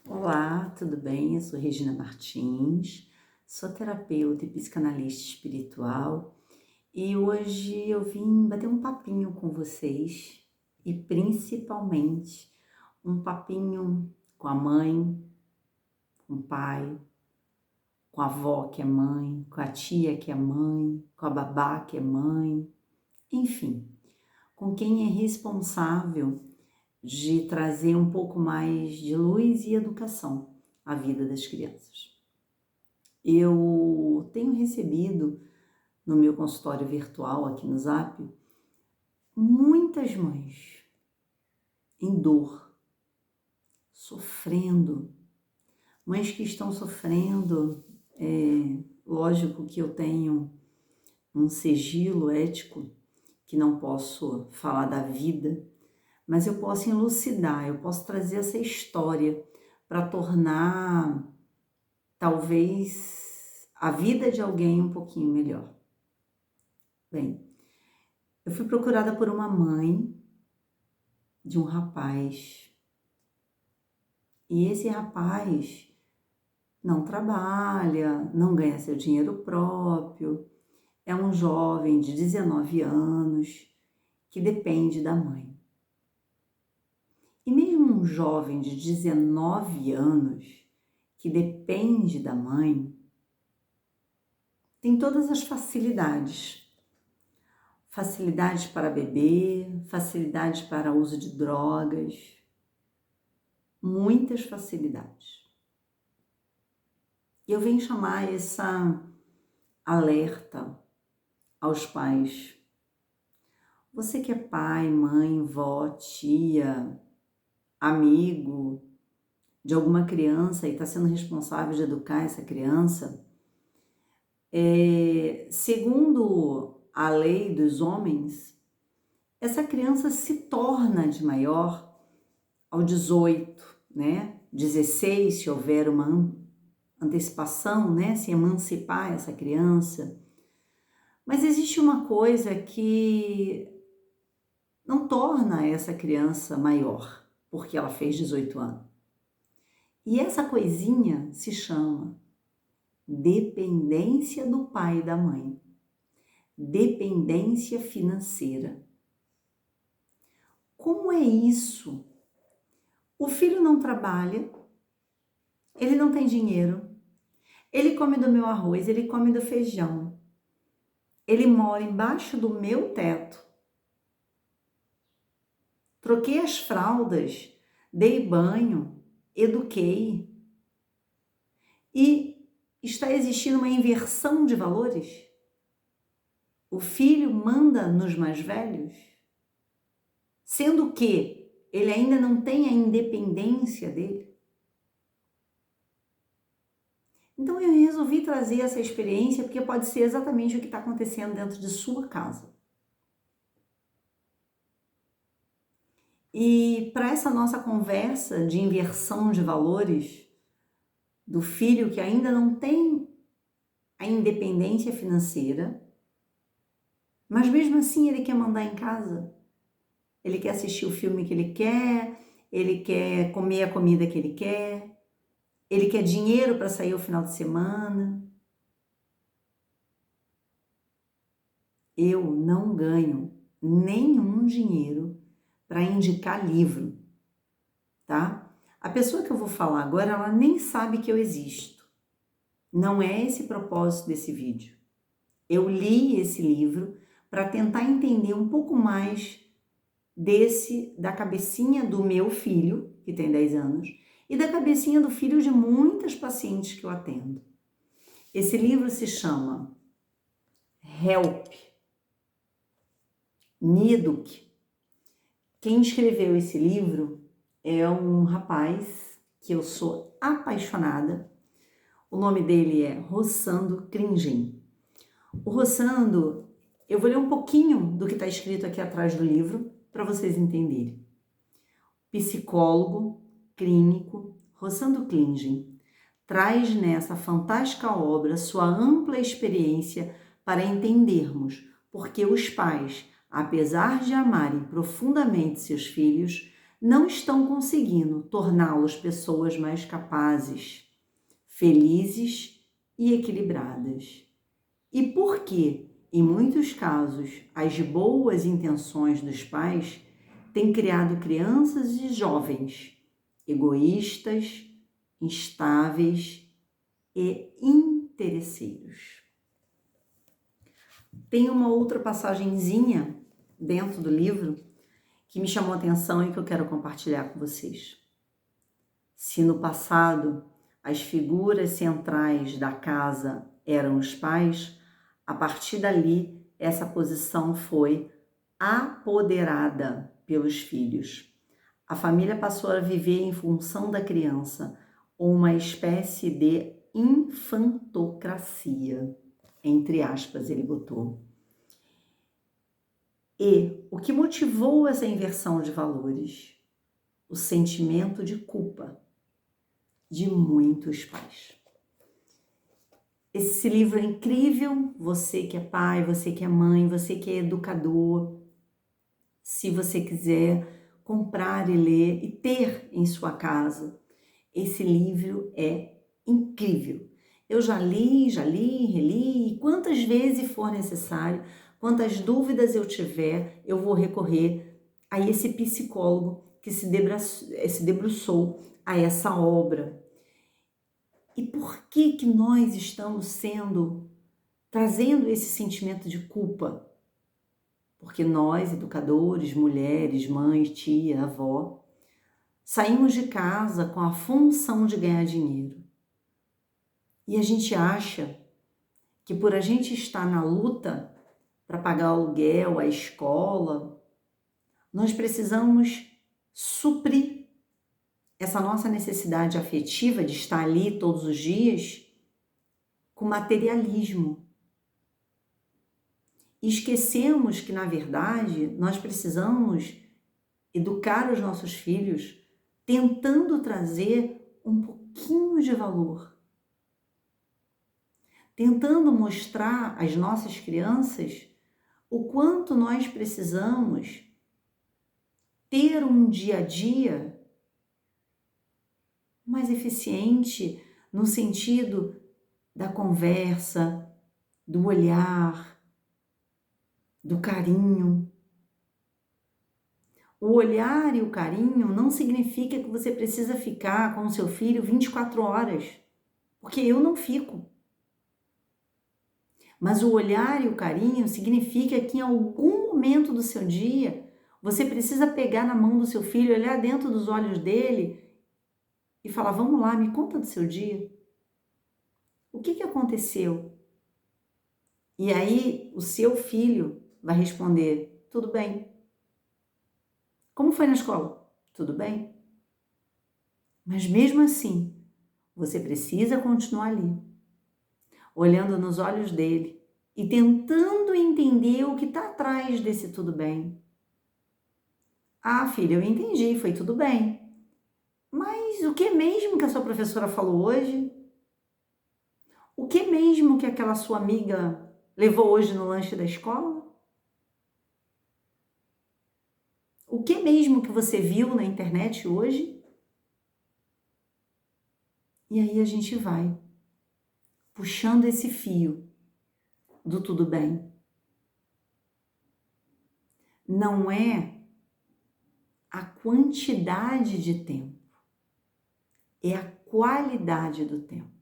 Olá, tudo bem? Eu sou Regina Martins, sou terapeuta e psicanalista espiritual e hoje eu vim bater um papinho com vocês e principalmente um papinho com a mãe, com o pai, com a avó que é mãe, com a tia que é mãe, com a babá que é mãe, enfim, com quem é responsável de trazer um pouco mais de luz e educação à vida das crianças. Eu tenho recebido no meu consultório virtual aqui no Zap muitas mães em dor, sofrendo, mães que estão sofrendo. Lógico que eu tenho um sigilo ético que não posso falar da vida, mas eu posso elucidar, eu posso trazer essa história para tornar talvez a vida de alguém um pouquinho melhor. Bem, eu fui procurada por uma mãe de um rapaz e esse rapaz não trabalha, não ganha seu dinheiro próprio, é um jovem de 19 anos que depende da mãe. E mesmo um jovem de 19 anos que depende da mãe tem todas as facilidades. Facilidades para beber, facilidades para uso de drogas, muitas facilidades. E eu venho chamar essa alerta aos pais. Você que é pai, mãe, vó, tia, amigo de alguma criança e está sendo responsável de educar essa criança, segundo a lei dos homens, essa criança se torna de maior ao 18, né? 16, se houver uma antecipação, né? Se emancipar essa criança. Mas existe uma coisa que não torna essa criança maior, porque ela fez 18 anos. E essa coisinha se chama dependência do pai e da mãe. Dependência financeira. Como é isso? O filho não trabalha, ele não tem dinheiro, ele come do meu arroz, ele come do feijão, ele mora embaixo do meu teto. Troquei as fraldas, dei banho, eduquei. E está existindo uma inversão de valores? O filho manda nos mais velhos, sendo que ele ainda não tem a independência dele. Então eu resolvi trazer essa experiência porque pode ser exatamente o que está acontecendo dentro de sua casa. E para essa nossa conversa de inversão de valores, do filho que ainda não tem a independência financeira, mas mesmo assim ele quer mandar em casa, ele quer assistir o filme que ele quer comer a comida que ele quer dinheiro para sair ao final de semana. Eu não ganho nenhum dinheiro para indicar livro, tá? A pessoa que eu vou falar agora, ela nem sabe que eu existo. Não é esse o propósito desse vídeo. Eu li esse livro para tentar entender um pouco mais da cabecinha do meu filho, que tem 10 anos, e da cabecinha do filho de muitas pacientes que eu atendo. Esse livro se chama Help, Me Eduque. Quem escreveu esse livro é um rapaz que eu sou apaixonada. O nome dele é Rossando Cringin. O Rossando, eu vou ler um pouquinho do que está escrito aqui atrás do livro para vocês entenderem. Psicólogo, clínico, Rossando Cringin traz nessa fantástica obra sua ampla experiência para entendermos porque os pais, apesar de amarem profundamente seus filhos, não estão conseguindo torná-los pessoas mais capazes, felizes e equilibradas. E por que, em muitos casos, as boas intenções dos pais têm criado crianças e jovens egoístas, instáveis e interesseiros. Tem uma outra passagenzinha dentro do livro que me chamou a atenção e que eu quero compartilhar com vocês. Se no passado as figuras centrais da casa eram os pais, a partir dali essa posição foi apoderada pelos filhos. A família passou a viver em função da criança, uma espécie de infantocracia, entre aspas, ele botou. E o que motivou essa inversão de valores? O sentimento de culpa de muitos pais. Esse livro é incrível, você que é pai, você que é mãe, você que é educador, se você quiser comprar e ler e ter em sua casa, esse livro é incrível. Eu já li, reli, e quantas vezes for necessário, quantas dúvidas eu tiver, eu vou recorrer a esse psicólogo que se debruçou a essa obra. E por que nós estamos trazendo esse sentimento de culpa? Porque nós, educadores, mulheres, mães, tia, avó, saímos de casa com a função de ganhar dinheiro. E a gente acha que por a gente estar na luta para pagar o aluguel, a escola, nós precisamos suprir essa nossa necessidade afetiva de estar ali todos os dias com materialismo. E esquecemos que, na verdade, nós precisamos educar os nossos filhos tentando trazer um pouquinho de valor. Tentando mostrar às nossas crianças o quanto nós precisamos ter um dia a dia mais eficiente no sentido da conversa, do olhar, do carinho. O olhar e o carinho não significa que você precisa ficar com o seu filho 24 horas, porque eu não fico. Mas o olhar e o carinho significa que em algum momento do seu dia, você precisa pegar na mão do seu filho, olhar dentro dos olhos dele e falar, vamos lá, me conta do seu dia. O que aconteceu? E aí o seu filho vai responder, tudo bem. Como foi na escola? Tudo bem. Mas mesmo assim, você precisa continuar ali, olhando nos olhos dele e tentando entender o que está atrás desse tudo bem. Ah, filha, eu entendi, foi tudo bem. Mas o que mesmo que a sua professora falou hoje? O que mesmo que aquela sua amiga levou hoje no lanche da escola? O que mesmo que você viu na internet hoje? E aí a gente vai puxando esse fio do tudo bem. Não é a quantidade de tempo, é a qualidade do tempo.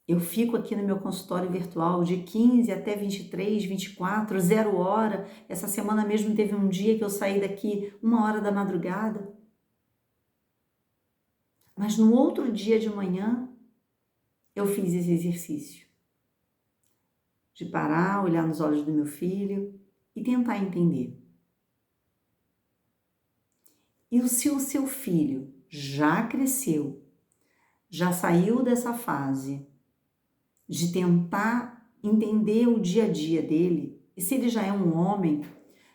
Eu fico aqui no meu consultório virtual de 15 até 23, 24, 0 hora. Essa semana mesmo teve um dia que eu saí daqui 1 hora da madrugada. Mas no outro dia de manhã, eu fiz esse exercício. De parar, olhar nos olhos do meu filho e tentar entender. E se o seu filho já cresceu, já saiu dessa fase de tentar entender o dia a dia dele, e se ele já é um homem,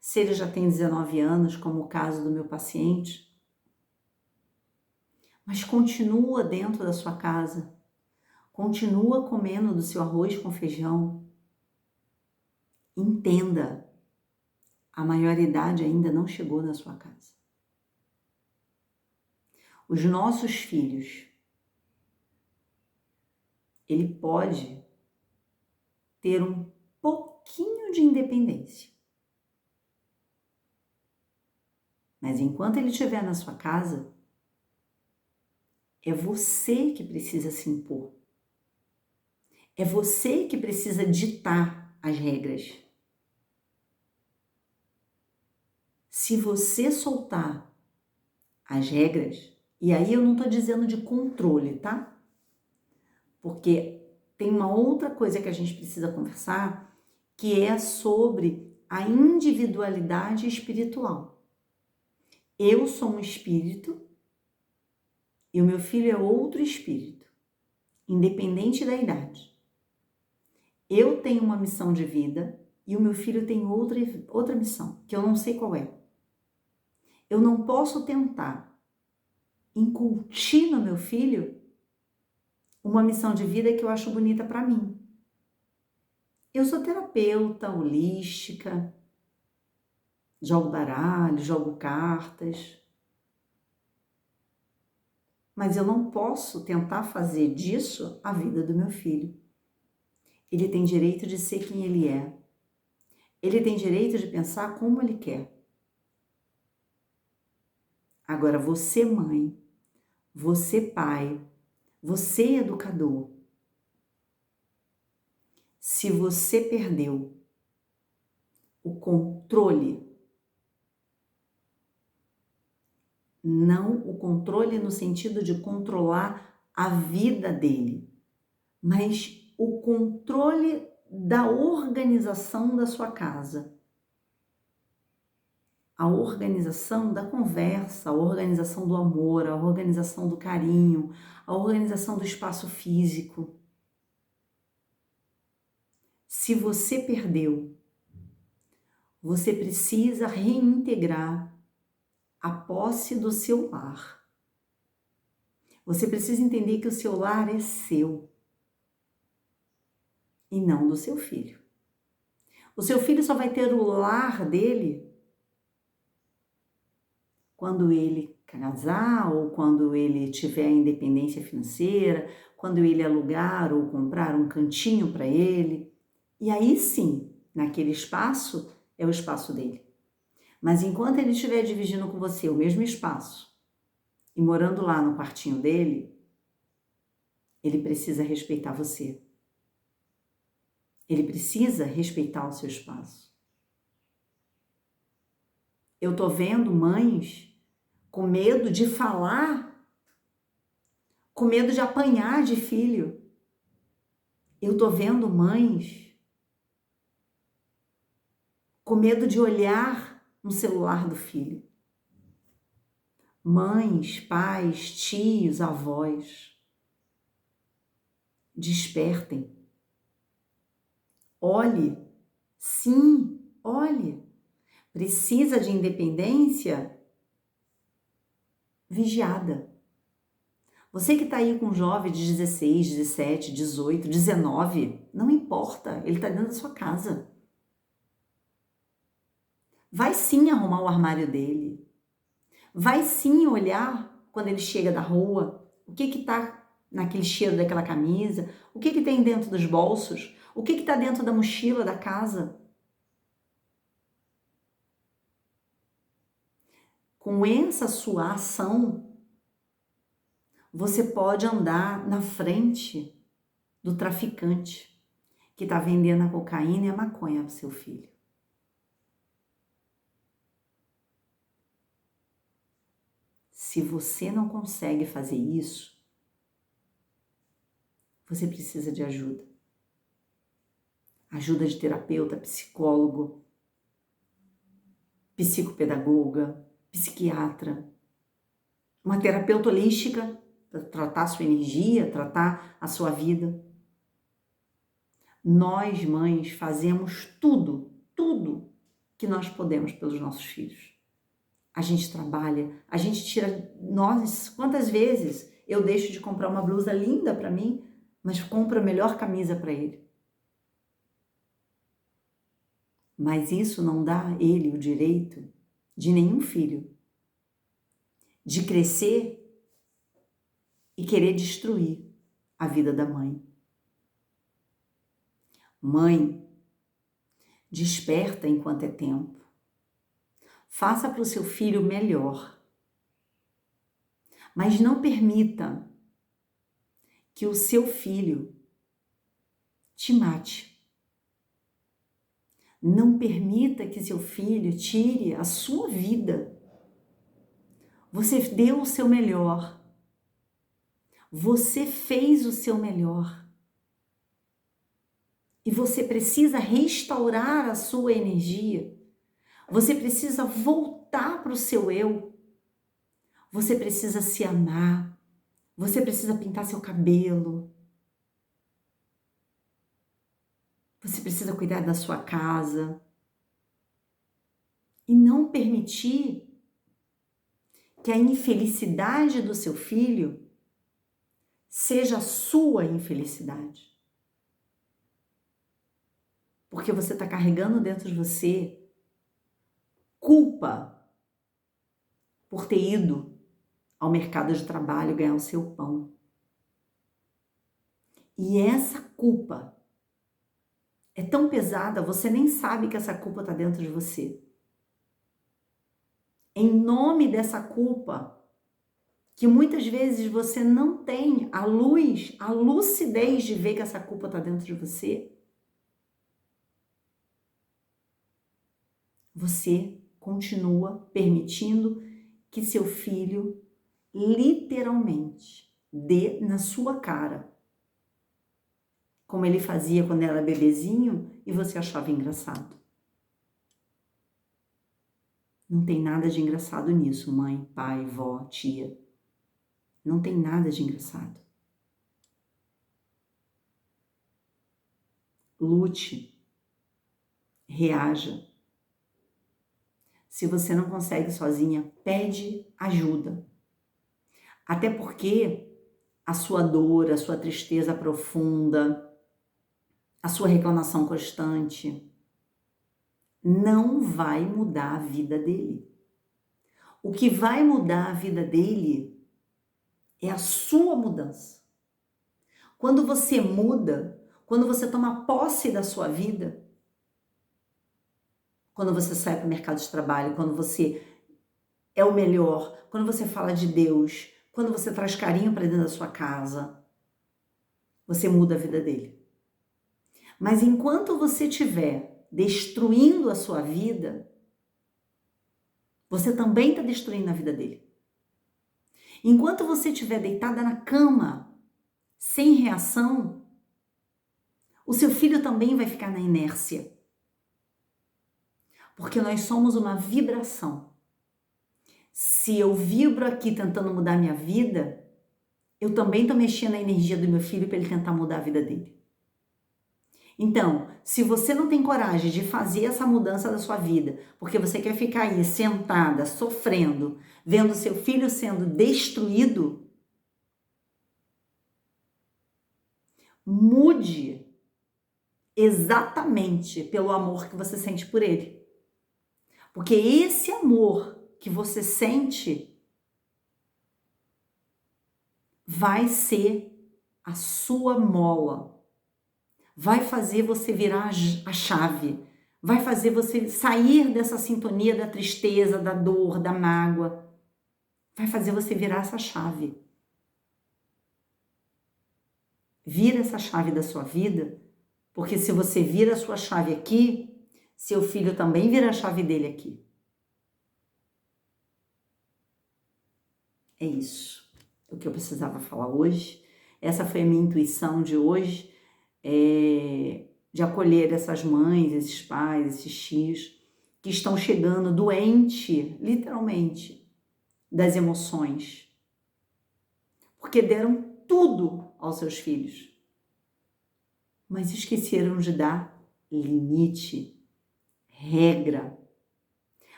se ele já tem 19 anos, como o caso do meu paciente, mas continua dentro da sua casa, continua comendo do seu arroz com feijão, entenda, a maioridade ainda não chegou na sua casa. Os nossos filhos, ele pode ter um pouquinho de independência. Mas enquanto ele estiver na sua casa, é você que precisa se impor. É você que precisa ditar as regras. Se você soltar as regras, e aí eu não estou dizendo de controle, tá? Porque tem uma outra coisa que a gente precisa conversar, que é sobre a individualidade espiritual. Eu sou um espírito e o meu filho é outro espírito, independente da idade. Eu tenho uma missão de vida e o meu filho tem outra missão, que eu não sei qual é. Eu não posso tentar incutir no meu filho uma missão de vida que eu acho bonita para mim. Eu sou terapeuta holística, jogo baralho, jogo cartas, mas eu não posso tentar fazer disso a vida do meu filho. Ele tem direito de ser quem ele é. Ele tem direito de pensar como ele quer. Agora, você mãe, você pai, você educador, se você perdeu o controle, não o controle no sentido de controlar a vida dele, mas o controle da organização da sua casa, a organização da conversa, a organização do amor, a organização do carinho, a organização do espaço físico. Se você perdeu, você precisa reintegrar a posse do seu lar. Você precisa entender que o seu lar é seu e não do seu filho. O seu filho só vai ter o lar dele quando ele casar ou quando ele tiver a independência financeira, quando ele alugar ou comprar um cantinho para ele. E aí sim, naquele espaço, é o espaço dele. Mas enquanto ele estiver dividindo com você o mesmo espaço e morando lá no quartinho dele, ele precisa respeitar você. Ele precisa respeitar o seu espaço. Eu tô vendo mães com medo de falar, com medo de apanhar de filho. Eu tô vendo mães com medo de olhar no celular do filho. Mães, pais, tios, avós, despertem. Olhe, sim, olhe. Precisa de independência vigiada. Você que está aí com um jovem de 16, 17, 18, 19, não importa, ele está dentro da sua casa. Vai sim arrumar o armário dele. Vai sim olhar quando ele chega da rua, o que está naquele cheiro daquela camisa, o que tem dentro dos bolsos, o que está dentro da mochila da casa. Com essa sua ação, você pode andar na frente do traficante que está vendendo a cocaína e a maconha para o seu filho. Se você não consegue fazer isso, você precisa de ajuda. Ajuda de terapeuta, psicólogo, psicopedagoga, psiquiatra, uma terapeuta holística para tratar a sua energia, tratar a sua vida. Nós, mães, fazemos tudo que nós podemos pelos nossos filhos. A gente trabalha, a gente tira... Quantas vezes eu deixo de comprar uma blusa linda para mim, mas compro a melhor camisa para ele? Mas isso não dá a ele o direito de nenhum filho de crescer e querer destruir a vida da mãe. Mãe, desperta enquanto é tempo. Faça para o seu filho melhor. Mas não permita que o seu filho te mate. Não permita que seu filho tire a sua vida. Você deu o seu melhor. Você fez o seu melhor. E você precisa restaurar a sua energia. Você precisa voltar para o seu eu. Você precisa se amar. Você precisa pintar seu cabelo. Você precisa cuidar da sua casa. E não permitir que a infelicidade do seu filho seja a sua infelicidade. Porque você está carregando dentro de você culpa por ter ido ao mercado de trabalho ganhar o seu pão. E essa culpa é tão pesada, você nem sabe que essa culpa está dentro de você. Em nome dessa culpa, que muitas vezes você não tem a luz, a lucidez de ver que essa culpa está dentro de você, você continua permitindo que seu filho literalmente dê na sua cara, como ele fazia quando era bebezinho e você achava engraçado. Não tem nada de engraçado nisso, mãe, pai, vó, tia. Não tem nada de engraçado. Lute, reaja. Se você não consegue sozinha, pede ajuda. Até porque a sua dor, a sua tristeza profunda, a sua reclamação constante não vai mudar a vida dele. O que vai mudar a vida dele é a sua mudança. Quando você muda, quando você toma posse da sua vida, quando você sai para o mercado de trabalho, quando você é o melhor, quando você fala de Deus, quando você traz carinho para dentro da sua casa, você muda a vida dele. Mas enquanto você estiver destruindo a sua vida, você também está destruindo a vida dele. Enquanto você estiver deitada na cama, sem reação, o seu filho também vai ficar na inércia. Porque nós somos uma vibração. Se eu vibro aqui tentando mudar minha vida, eu também estou mexendo na energia do meu filho para ele tentar mudar a vida dele. Então, se você não tem coragem de fazer essa mudança da sua vida, porque você quer ficar aí sentada, sofrendo, vendo seu filho sendo destruído, mude exatamente pelo amor que você sente por ele. Porque esse amor que você sente vai ser a sua mola. Vai fazer você virar a chave, vai fazer você sair dessa sintonia da tristeza, da dor, da mágoa, vai fazer você virar essa chave. Vira essa chave da sua vida, porque se você vira a sua chave aqui, seu filho também vira a chave dele aqui. É isso, o que eu precisava falar hoje. Essa foi a minha intuição de hoje. De acolher essas mães, esses pais, esses tios que estão chegando doente, literalmente, das emoções, porque deram tudo aos seus filhos, mas esqueceram de dar limite, regra.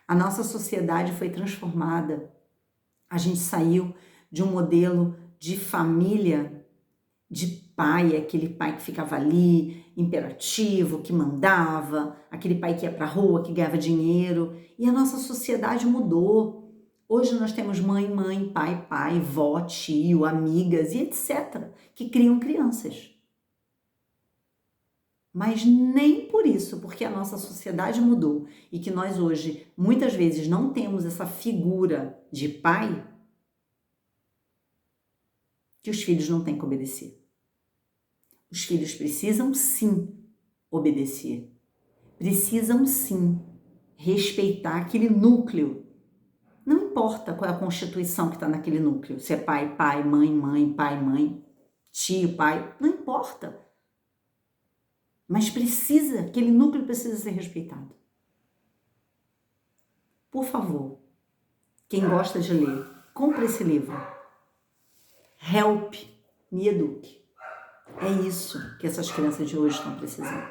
A nossa sociedade foi transformada, a gente saiu de um modelo de família de pai, aquele pai que ficava ali, imperativo, que mandava, aquele pai que ia para a rua, que ganhava dinheiro. E a nossa sociedade mudou. Hoje nós temos mãe, mãe, pai, pai, vó, tio, amigas e etc., que criam crianças. Mas nem por isso, porque a nossa sociedade mudou e que nós hoje, muitas vezes, não temos essa figura de pai, que os filhos não têm que obedecer. Os filhos precisam sim obedecer, precisam sim respeitar aquele núcleo. Não importa qual é a constituição que está naquele núcleo, se é pai, pai, mãe, mãe, pai, mãe, tio, pai, não importa. Mas aquele núcleo precisa ser respeitado. Por favor, quem gosta de ler, compre esse livro. Help, me eduque. É isso que essas crianças de hoje estão precisando.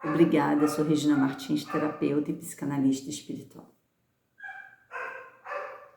Obrigada, eu sou Regina Martins, terapeuta e psicanalista espiritual.